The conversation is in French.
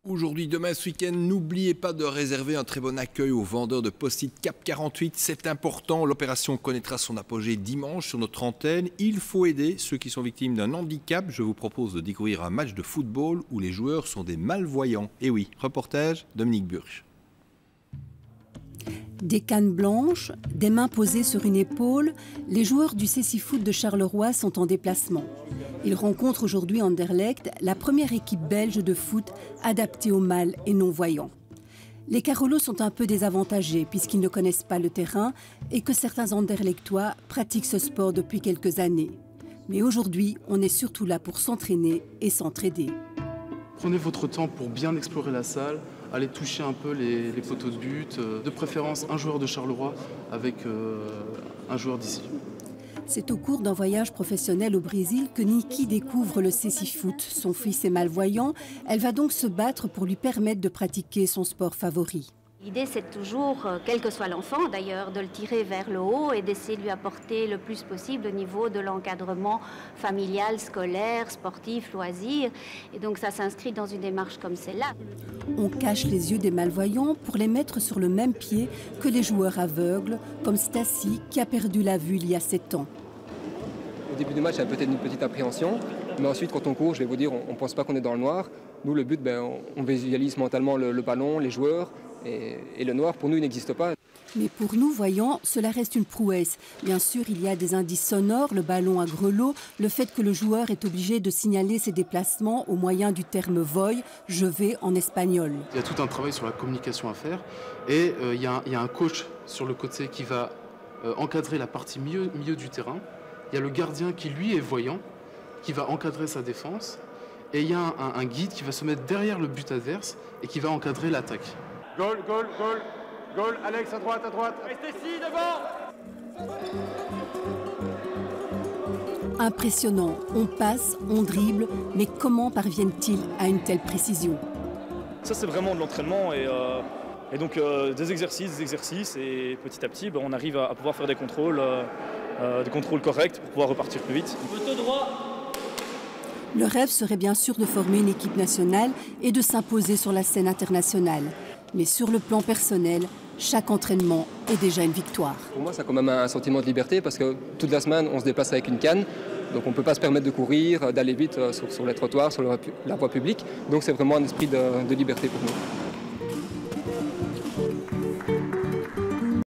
Aujourd'hui, demain, ce week-end, n'oubliez pas de réserver un très bon accueil aux vendeurs de post-it Cap 48. C'est important. L'opération connaîtra son apogée dimanche sur notre antenne. Il faut aider ceux qui sont victimes d'un handicap. Je vous propose de découvrir un match de football où les joueurs sont des malvoyants. Et oui, reportage Dominique Burch. Des cannes blanches, des mains posées sur une épaule, les joueurs du Cécifoot de Charleroi sont en déplacement. Ils rencontrent aujourd'hui Anderlecht, la première équipe belge de foot adaptée aux mal et non-voyants. Les Carolos sont un peu désavantagés puisqu'ils ne connaissent pas le terrain et que certains Anderlechtois pratiquent ce sport depuis quelques années. Mais aujourd'hui, on est surtout là pour s'entraîner et s'entraider. Prenez votre temps pour bien explorer la salle, aller toucher un peu les poteaux de but, de préférence un joueur de Charleroi avec un joueur d'ici. C'est au cours d'un voyage professionnel au Brésil que Niki découvre le Cécifoot. Son fils est malvoyant, elle va donc se battre pour lui permettre de pratiquer son sport favori. L'idée, c'est toujours, quel que soit l'enfant d'ailleurs, de le tirer vers le haut et d'essayer de lui apporter le plus possible au niveau de l'encadrement familial, scolaire, sportif, loisir. Et donc ça s'inscrit dans une démarche comme celle-là. On cache les yeux des malvoyants pour les mettre sur le même pied que les joueurs aveugles, comme Stassi qui a perdu la vue il y a 7 ans. Au début du match, il y a peut-être une petite appréhension, mais ensuite quand on court, je vais vous dire, on ne pense pas qu'on est dans le noir. Nous, le but, on visualise mentalement le ballon, les joueurs. Et le noir, pour nous, il n'existe pas. Mais pour nous, voyants, cela reste une prouesse. Bien sûr, il y a des indices sonores, le ballon à grelot, le fait que le joueur est obligé de signaler ses déplacements au moyen du terme voy, je vais en espagnol. Il y a tout un travail sur la communication à faire et il y a un coach sur le côté qui va encadrer la partie milieu du terrain. Il y a le gardien qui, lui, est voyant, qui va encadrer sa défense. Et il y a un guide qui va se mettre derrière le but adverse et qui va encadrer l'attaque. Goal, goal, goal, goal, Alex à droite, Restez ici, devant. Impressionnant, on passe, on dribble, mais comment parviennent-ils à une telle précision? Ça c'est vraiment de l'entraînement et donc des exercices et petit à petit on arrive à pouvoir faire des contrôles corrects pour pouvoir repartir plus vite. Poteau droit. Le rêve serait bien sûr de former une équipe nationale et de s'imposer sur la scène internationale. Mais sur le plan personnel, chaque entraînement est déjà une victoire. Pour moi, c'est quand même un sentiment de liberté parce que toute la semaine, on se déplace avec une canne. Donc on ne peut pas se permettre de courir, d'aller vite sur les trottoirs, sur la voie publique. Donc c'est vraiment un esprit de liberté pour nous.